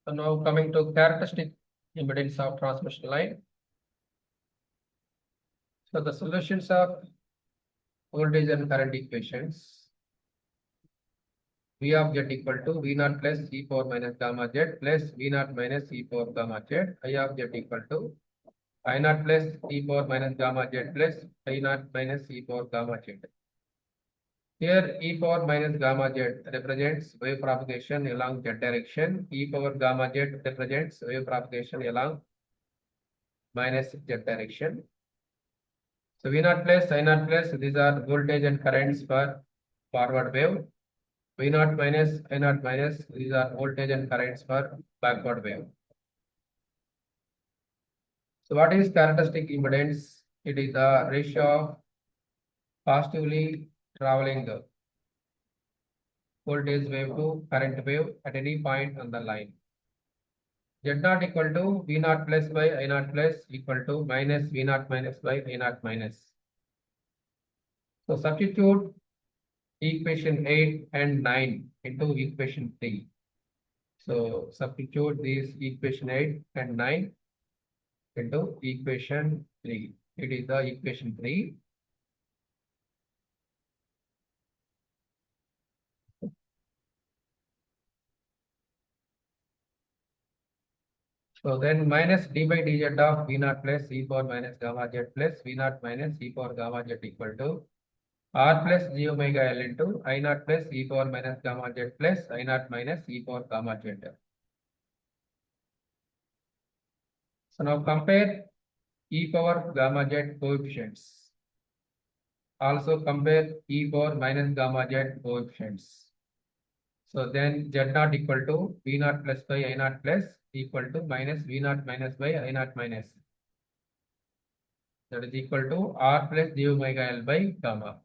So now coming to characteristic impedance of transmission line. So the solutions of voltage and current equations. V of z equal to V naught plus e power minus gamma z plus V naught minus e power gamma z. I of z equal to I naught plus e power minus gamma z plus I naught minus e power gamma z. Here e power minus gamma z represents wave propagation along z direction. E power gamma z represents wave propagation along minus z direction. So V naught plus I naught plus, these are voltage and currents for forward wave. V naught minus I naught minus, these are voltage and currents for backward wave. So what is characteristic impedance? It is the ratio of positively traveling voltage wave to current wave at any point on the line. Z naught equal to V naught plus by I naught plus equal to minus V naught minus by I naught minus. So substitute equation 8 and 9 into equation 3. So substitute these equation 8 and 9 into equation 3. It is the equation 3. So then minus d by dz of V naught plus e power minus gamma z plus V naught minus e power gamma z equal to R plus g omega L into I naught plus e power minus gamma z plus I naught minus e power gamma z. So now compare e power gamma z coefficients. Also compare e power minus gamma z coefficients. So then z naught equal to V naught plus by I naught plus equal to minus V naught minus by I naught minus. That is equal to R plus j omega L by gamma.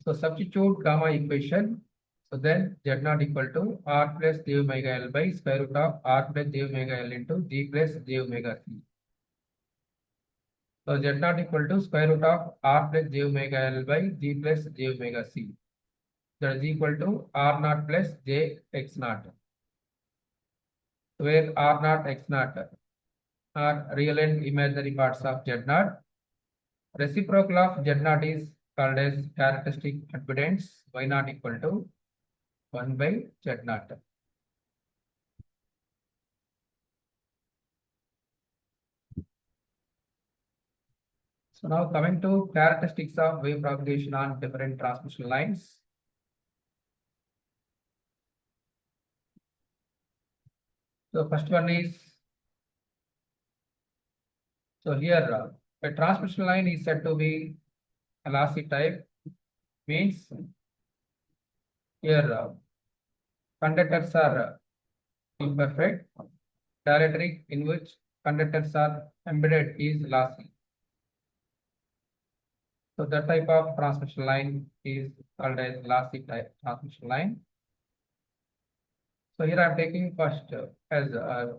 So substitute gamma equation. So then z naught equal to R plus j omega L by square root of R plus j omega L into G plus j omega C. So z naught equal to square root of R plus j omega L by G plus j omega C. That is equal to R naught plus j x naught, where R naught x naught are real and imaginary parts of z naught. Reciprocal of z naught is called as characteristic impedance y naught equal to 1 by z naught. So now coming to characteristics of wave propagation on different transmission lines. So first one is, so here a transmission line is said to be lossy type, means here conductors are imperfect. Dielectric in which conductors are embedded is lossy. So that type of transmission line is called as lossy type transmission line. So here I am taking first as a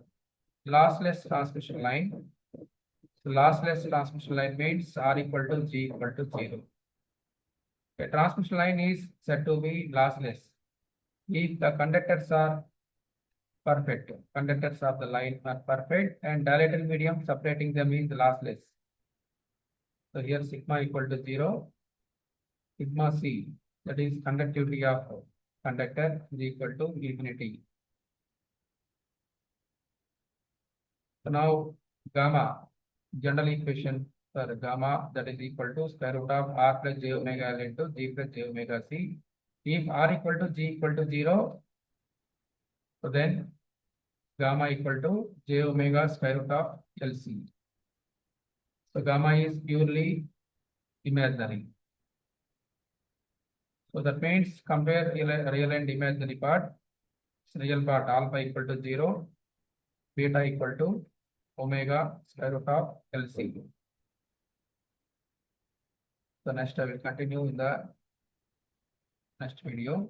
lossless transmission line. So lossless transmission line means R equal to G equal to 0. A transmission line is said to be lossless if the conductors are perfect. Conductors of the line are perfect and dielectric medium separating them is lossless. So here sigma equal to 0, sigma C, that is conductivity of conductor, is equal to infinity. So now gamma, general equation for gamma, that is equal to square root of R plus j omega L into G plus j omega C. If R equal to G equal to 0, so then gamma equal to j omega square root of LC. So gamma is purely imaginary. So that means compare real and imaginary part. Real part alpha equal to 0, beta equal to omega square root of LC. So next I will continue in the next video.